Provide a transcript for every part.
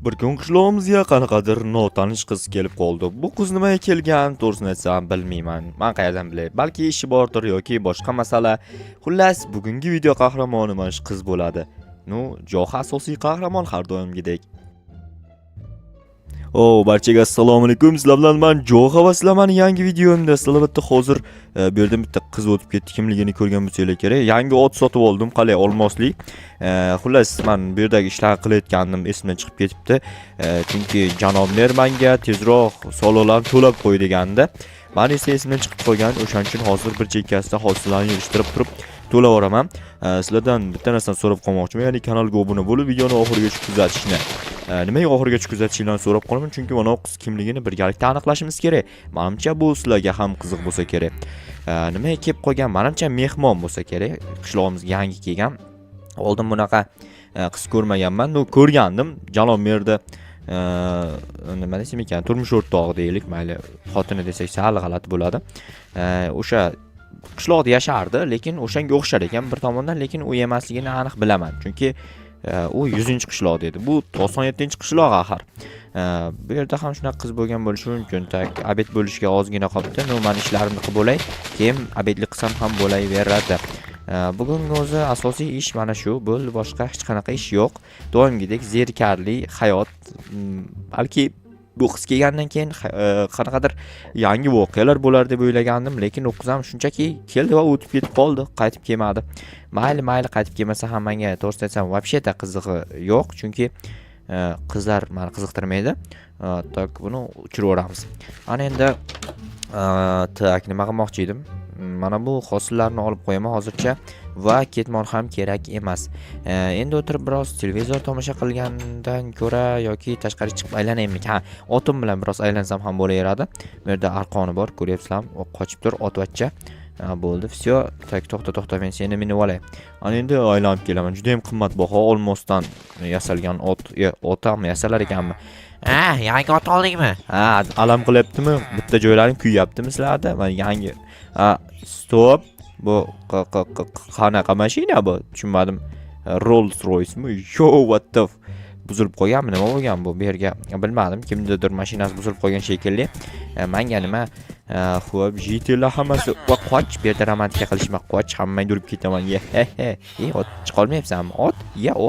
Bir kun qishlog'imizga qanaqadir notanish qiz kelib qoldi. Bu qiz nimaga kelgan, to'g'risini aytsam bilmayman. Men qayerdan bilay? Balki ishi bordir yoki boshqa masala. Xullas, bugungi video qahramoni mana shu qiz bo'ladi. Joha asosiy qahramon har doimgidek. Barchaga assalomu alaykum. Sizlar bilan men Joha va sizlar meni yangi videomda. Sizlar bitta hozir bu yerda bitta qiz o'tib ketdi. Kimligini ko'rgan bo'lsanglar kerak. Yangi ot sotib oldim, qalay olmoslik. Xullas, men bu yerdagi ishlar qilayotgandim, esimdan chiqib ketibdi. Chunki janob mer menga tezroq soliqlarni to'lab qo'y deganda, men esa esimdan chiqib qolgan. O'shaning uchun hozir bir chekkasida hosillarni yig'ishtirib turib to'lab oraman. Sizlardan bitta narsani so'rab qolmoqchiman, ya'ni kanalga obuna bo'lib, videoni oxirigacha kuzatishni. Nimaga oxirigacha kuzatishinglarni so'rab qolaman, chunki mana qiz kimligini birgalikda aniqlashimiz kerak. Menimcha bu sizlarga ham qiziq bo'lsa kerak. Nimaga kelib qolgan? Menimcha mehmon bo'lsa kerak. Qishlog'imizga yangi kelgan. Oldin bunaqa qiz ko'rmaganman. Ko'rgandim. Janob merda nima desam ekan, turmush o'rtog'i deylik, mayli, xotini desak sal g'alati bo'ladi. O'sha qishloqda yashardi, lekin o'shanga o'xshar ekan bir tomondan, lekin u emasligini aniq bilaman. Chunki u 100-qishloq dedi. Bu 97-qishloq axir. Bu yerda ham shunaqa qiz bo'lgan bo'lishi mumkin. Abed bo'lishga ozgina qolibdi. Men ishlarimni qilib bo'lay, keyin abedlik qilsam ham bo'laveradi. Bugungi o'zi asosiy ish mana shu, bo'ldi, boshqa hech qanaqa ish yo'q. Doimgidek zerikarli hayot. Balki bu qiz kelgandan keyin qanaqadir yangi voqealar bo'lar deb o'ylagandim, lekin u qiz ham shunchaki keldi va o'tib ketib qoldi, qaytib kelmadi. Mayli, qaytib kelmasa ham menga to'g'risini aytsam, vobsheta qizig'i yo'q, chunki qizlar meni qiziqtirmaydi. Tak buni uchiraveramiz. Ana endi nima qilmoqchi edim? Mana bu hosillarni olib qo'yaman hozircha va ketmon ham kerak emas. Endi o'tirib biroz televizor tomosha qilgandan ko'ra yoki tashqariga chiqib aylanaymi? Otim bilan biroz aylansam ham bo'laveradi. Bu yerda arqoni bor, ko'ryapsizlarmi? Qochib tur, otvachcha. Bo'ldi, всё. To'xta, men seni minib olay. Ana endi aylanib kelaman. Juda ham qimmatbaho olmosdan yasalgan ot ham yasalar ekanmi? Yangi ot oldingmi? Alam qilyaptimi? Bitta joylaring kuyyaptimi sizlarda? Men yangi. Stop. Bu qanaqa mashina bu? Tushunmadim. Rolls Royce mi? Yo, what the buzilib qo'yganmi? Nima bo'lgan bu? Bu yerga bilmadim. Kimnidir mashinasi buzilib qo'ygan shekilli. Menga nima? Xo'p, jitlar hammasi qoch, bu yerda romantika qilishma, qoch, hammang durib ketaman. Ot chiqolmayapsanmi? Ot?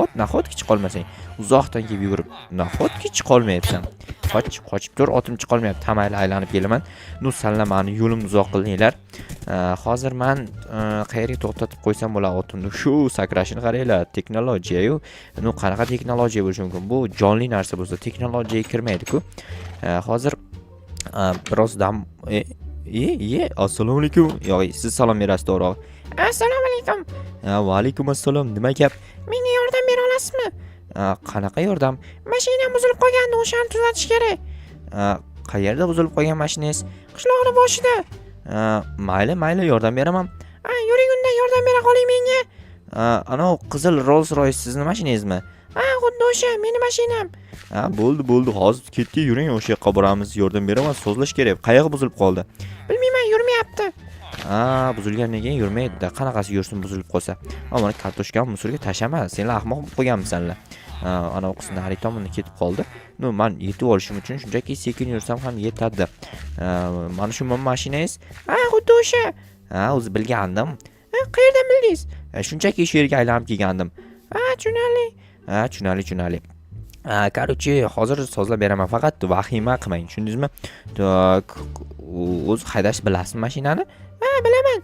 Ot, nahotki chiqolmasang. Uzoqdan kelib yugurib, nahotki chiqolmayapsan. Qochib tur, otim chiqolmayapti. Tamayli aylanib kelaman. Sanlar meni yo'limni uzoq qildinglar. Hozir men qayerga to'xtatib qo'ysam bo'ladi otimni? Shu sakrashini qaranglar, texnologiya-yu. Qanaqa texnologiya bo'lishi mumkin? Bu jonli narsa bo'lsa, texnologiyaga kirmaydi-ku. Hozir biroz dam assalomu alaykum. Yo'q, siz salom berasiz to'g'ri. Assalomu alaykum. Va alaykum assalom. Nima gap? Menga yordam bera olasizmi? Qanaqa yordam? Mashinam buzilib qolgandi, o'shani tuzatish kerak. Qayerda buzilib qolgan mashinangiz? Qishloqning boshida. Mayli, yordam beraman. Yuring, unda yordam bera qoling menga. Ana qizil Rolls Royce sizning mashinangizmi? Xuddi o'sha, meni mashinam. Bo'ldi, hozir ketdik, yuring, o'sha yoqqa boramiz, yordam beraman, so'zlash kerak. Qayerga buzilib qoldi? Bilmayman, yurmayapti. Buzilgandan keyin yurmaydi-da. Qanaqasi yursin buzilib qolsa? Mana kartoshkani musorga tashlama. Senlar ahmoq bo'lib qolganmisanlar. Ana o qizning har tomonga ketib qoldi. Men yetib olishim uchun shunchaki sekin yursam ham yetadi. Mana shu mashinangiz? Xuddi o'sha. O'zi bilgandim. Qayerdan bildingiz? Shunchaki shu yerga aylanib kelgandim. Tushunali. Короче, hozir sozlab beraman, faqat vahima qilmang, tushundingizmi? O'z haydash bilasizmi mashinani? Bilaman.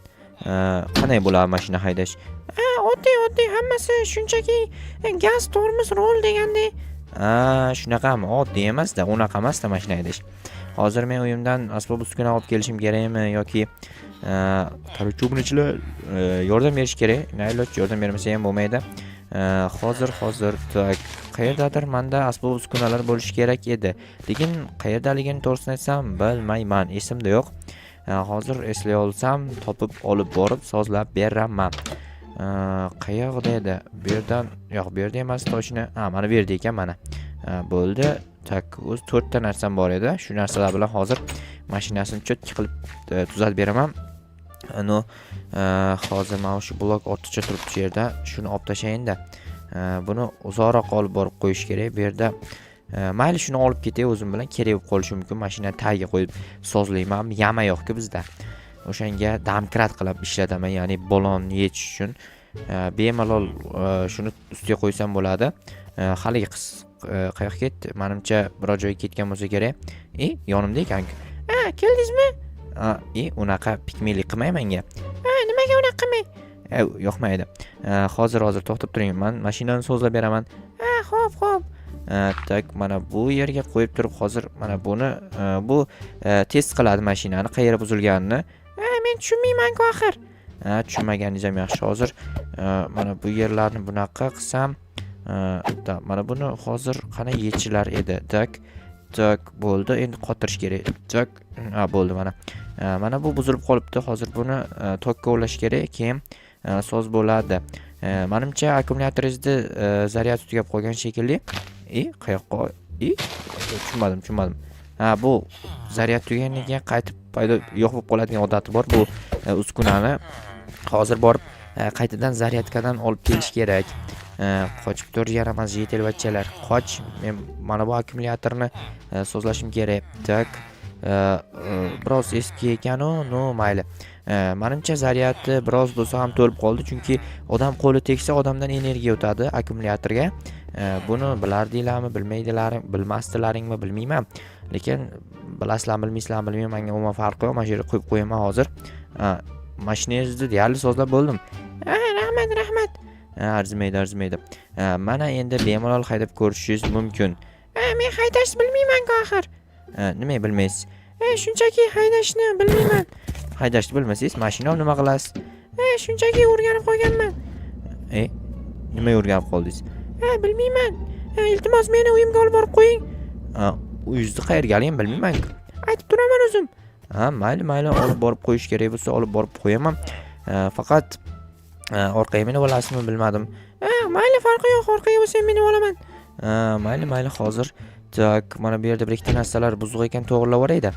Qanday bo'ladi mashina haydash? Oddiy, hammasi shunchaki gaz, tormoz, rol degandek. Shunaqami? Oddiy emas-da, unaqa emas-da mashina haydash. Hozir men uyimdan asbob uskuna olib kelishim kerakmi yoki короче, bunachilar yordam berish kerak. Naylot yordam bermasa ham bo'lmaydi. Hozir qayerdadir menda asbob uskunalar bo'lishi kerak edi. Lekin qayerdaligini to'g'risini aytsam bilmayman, esimda yo'q. Hozir eslay olsam topib olib borib sozlab beraman. Qayerda edi? Bu yerdan, yo'q, bu yerda emas, toshni. Mana bu yerda ekan, mana. Bo'ldi. O'z 4 ta narsam bor edi. Shu narsalar bilan hozir mashinasini cho'tki qilib tuzatib beraman. Hozir mana shu blok ortiqcha turibdi yerda. Shuni olib tashlayin-da. Buni uzoqroq olib borib qo'yish kerak. Bu yerda Mayli shuni olib ketay, o'zim bilan kerak bo'lib qolishi mumkin. Mashina tagiga qo'yib sozlayman. Yama yo'q-ku bizda. O'shanga domkrat qilib ishlataman, ya'ni balonni yechish uchun. Bemalol shuni ustiga qo'ysam bo'ladi. Haligi qiz qayoqqa ketdi? Menimcha biror joyga ketgan bo'lsa kerak. Yonimda ekan-ku. Keldingizmi? Unaqa pikmilik qilmay menga. Nimaga unaqa qilmay? Yoqmaydi. Hozir to'xtab turing. Men mashinani sozlab beraman. Xo'p. Tak, mana bu yerga qo'yib turib, hozir mana buni bu test qiladi mashinani qayerda buzilganini. Men tushunmayman-ku axir. Tushunmaganingiz ham yaxshi. Hozir mana bu yerlarni bunaqa qilsam, mana buni hozir qana yechilar edi. Tak, bo'ldi. Endi qotirish kerak. Tak, bo'ldi mana. Mana bu buzilib qolibdi. Hozir buni tokka ulash kerak, keyin soz bo'ladi. Menimcha akkumulyatoringizda zaryad tugab qolgan shekilli. Qayoqqa? Tushunmadim. Bu zaryad tugaganidan keyin qaytib paydo yo'q bo'lib qoladigan odati bor. Bu uskunani hozir borib qaytadan zaryadkadan olib kelish kerak. Qochib tur, yaramas yetilvachchalar. Qoch. Men mana bu akkumulyatorni sozlashim kerak. Tak. Biroz eski ekan-u, mayli. Menimcha zaryadi biroz bo'lsa ham to'lib qoldi, chunki odam qo'li tegsa odamdan energiya o'tadi akkumulyatorga. Buni bilardinglarmi, bilmasdilaringmi bilmayman. Lekin bilasizlarmi, bilmaysizlarmi bilmayman, menga umuman farqi yo'q. Mana shu yerga qo'yib qo'yaman hozir. Mashinangizni deyarli sozlab bo'ldim. Rahmat. Arzimaydi. Mana endi bemalol haydab ko'rishingiz mumkin. Men haydashni bilmayman-ku axir. Nima bilmaysiz? Shunchaki haydashni bilmayman. Haydashni bilmasangiz, mashina nima qilasiz? Shunchaki o'rganib qolganman. Nima o'rganib qoldingiz? Bilmayman. Iltimos meni uyimga olib borib qo'ying. Uyingizni qayergaligini bilmayman-ku. Aytib turaman o'zim. Mayli, olib borib qo'yish kerak bo'lsa, olib borib qo'yaman. Faqat orqaga minib olasizmi bilmadim. Mayli, farqi yo'q, orqaga bo'lsa minib olaman. Mayli, hozir. Tak, mana bu yerda bir ikkita narsalar buzuq ekan, to'g'rilab yuboraydi.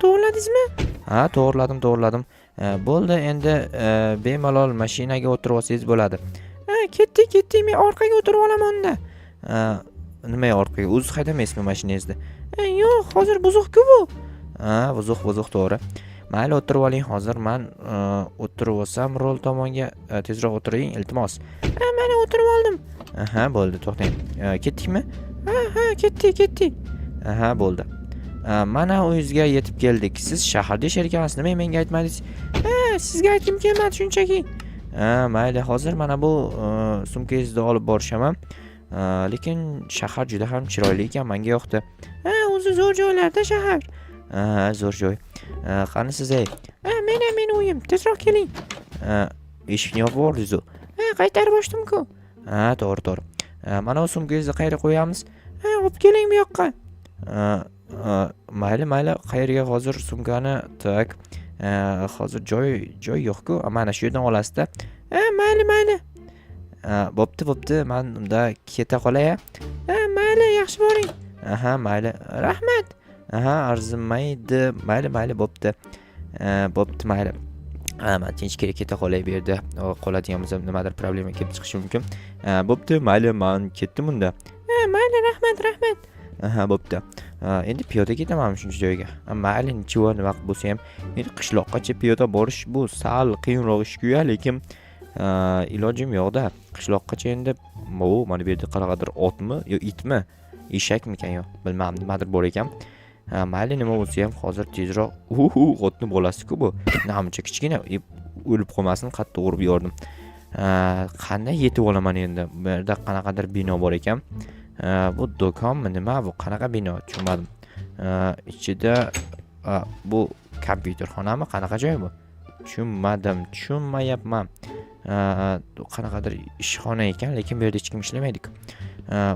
To'g'riladingizmi? To'g'riladim. Bo'ldi, endi bemalol mashinaga o'tirib olsangiz bo'ladi. Ketdik, men orqaga o'tirib olaman unda. Nima orqaga? O'zingiz haydamaysizmi mashinangizni? Yo'q, hozir buzuq-ku bu. Buzuq to'g'ri. Mayli, o'tirib oling hozir. Men o'tirib olsam, rol tomonga tezroq o'tiring, iltimos. Mana o'tirib oldim. Bo'ldi, to'xtang. Ketdikmi? Ketdik. Bo'ldi. Mana uyingizga yetib keldik. Siz shaharda yashar ekansiz, nima menga aytmadingiz? Sizga aytgim kelmadi shunchaki. Mayli, hozir mana bu sumkangizni olib borishaman. Lekin shahar juda ham chiroyli ekan, menga yoqdi. O'zi zo'r joylarda shahar. Zo'r joy. Qani siz Meni uyim, tezroq keling. Eshikni yopib yubordingiz-ku. Qaytarib ochdim-ku. To'g'ri. Mana bu sumkangizni qayerga qo'yamiz? Olib keling bu yoqqa. Mayli, qayerga hozir sumkani? Tak. Hozir joy yo'q-ku. Mana shu yerdan olasizda. Mayli. Bo'pti. Men unda keta qolay. Mayli, yaxshi boring. Mayli. Rahmat. Arzimaydi. Mayli, bo'pti. Mayli. Men tinchgina keta qolay bu yerda. Qoladigan bo'lsa nimadir problema kelib chiqishi mumkin. Bo'pti, mayli, men ketdim unda. Mayli, rahmat. Bo'pti. Endi piyoda ketaman shuncha joyga. Mayli, nima vaqt bo'lsa ham, endi qishloqqacha piyoda borish bu sal qiyinroq ish-ku, lekin ilojim yo'q-da. Qishloqqacha endi mana bu yerda qanaqadir otmi yo itmi, eshakmikan yo, bilmadim, nimadir bor ekan. Mayli, nima bo'lsa ham hozir tezroq otni bolasi-ku bu. Namuncha kichkina o'lib qolmasin, qattiq urib yordim. Qanday yetib olaman endi? Bu yerda qanaqadir bino bor ekan. Bu do'konmi, nima bu? Qanaqa bino? Tushunmadim. Ichida bu kompyuterxonami? Qanaqa joy bu? Tushunmayapman. Qanaqadir ishxona ekan, lekin bu yerda hech kim ishlamaydi-ku.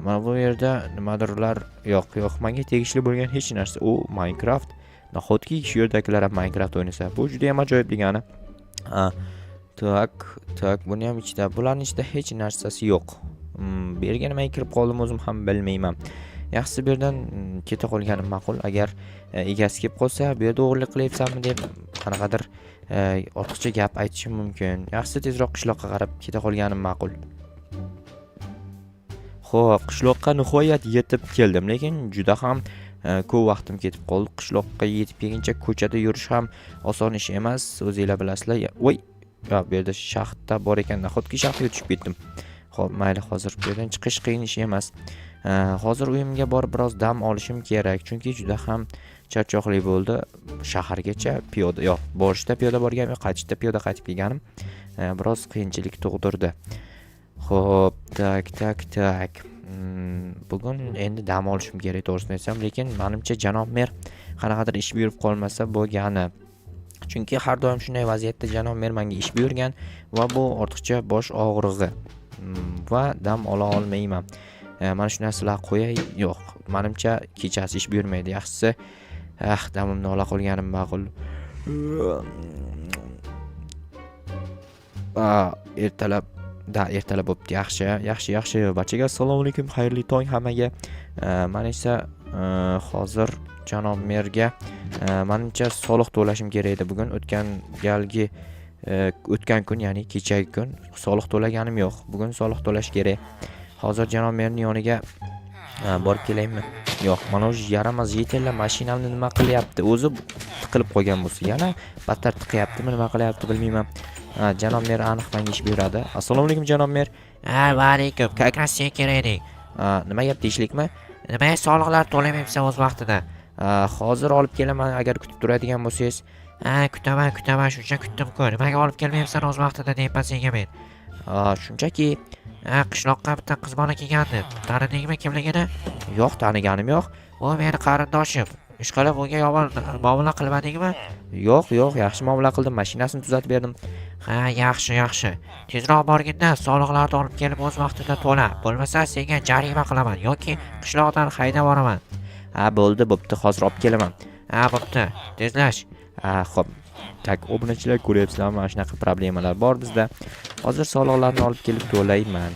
Mana bu yerda nimadirlar yo'q, menga tegishli bo'lgan hech narsa. Minecraft. Nahotki shu yerdagilar ham Minecraft o'ynasa, bu juda ham ajoyib degani. Tak, buni ham ichida, bularning ichida hech narsasi yo'q. Bu yerga nima kirib qoldim o'zim ham bilmayman. Yaxshisi bu yerdan keta qolganim ma'qul. Agar egasi kelib qolsa, bu yerda o'g'irlik qilyapsanmi deb qanaqadir ortiqcha gap aytishim mumkin. Yaxshisi tezroq qishloqqa qarab keta qolganim ma'qul. Xo'p, qishloqqa nihoyat yetib keldim, lekin juda ham ko'p vaqtim ketib qoldi. Qishloqqa yetib kelguncha ko'chada yurish ham oson ish emas, o'zingizlar bilasizlar. Voy, yo, bu yerda shaxtda bor ekan-da, xuddi shaxtga tushib ketdim. Xo'p, mayli, hozir bu yerdan chiqish qiyin ish emas. Hozir uyimga borib biroz dam olishim kerak, chunki juda ham charchoqli bo'ldi. Shahargacha piyoda, yo'q, borishda piyoda borganim, qaytishda piyoda qaytib kelganim biroz qiyinchilik tug'dirdi. Xo'p, tak. Bugun endi dam olishim kerak, to'g'risini aytsam, lekin menimcha janob mer qanaqadir ish buyurib qolmasa bo'lgani. Chunki har doim shunday vaziyatda janob mer menga ish buyurgan va bu ortiqcha bosh og'rig'i va dam ola olmayman. Mana shu narsalar qo'yay. Yo'q, menimcha kechasi ish buyurmaydi. Yaxshisi, damimni ola qolganim ma'qul. Ertalab bo'pti. Yaxshi. Barchaga assalomu alaykum. Xayrli tong hammaga. Men esa hozir janob merga menimcha soliq to'lashim kerak edi. Bugun o'tgan kun, ya'ni kechagi kun soliq to'laganim yo'q. Bugun soliq to'lash kerak. Hozir janob merning yoniga borib kelaymi? Yo'q, mana o'sha yaramas yetellar mashinamni nima qilyapti? O'zi tiqilib qolgan bo'lsa, yana battar tiqyaptimi, nima qilyapti bilmayman. Janob mer aniq menga ish buyuradi. Assalomu alaykum janob mer. Va alaykum. Как раз sen kerak eding. Nima gap deyishlikmi? Nima soliqlar to'lamayapsan o'z vaqtida? Hozir olib kelaman agar kutib turadigan bo'lsangiz. Kutaman, shuncha kutdim-ku. Nimaga olib kelmayapsan o'z vaqtida deyapman senga men. Shunchaki Qishloqqa bitta qiz bola kelgandi. Tanidingmi kimligini? yo'q, taniganim yo'q. U meni qarindoshim. Ishqilib unga yomon muomala qilmadingmi? Yo'q, yaxshi muomala qildim. Mashinasini tuzatib berdim. Yaxshi. Tezroq borgin-da, soliqlarni olib kelib o'z vaqtida to'la. Bo'lmasa senga jarima qilaman yoki qishloqdan haydab boraman. Bo'pti, hozir olib kelaman. Bo'pti. Tezlash. Xo'p. Tak, obunachilar ko'ryapsizlarmi? Mana shunaqa problemalar bor bizda. Hozir soliqlarni olib kelib to'layman.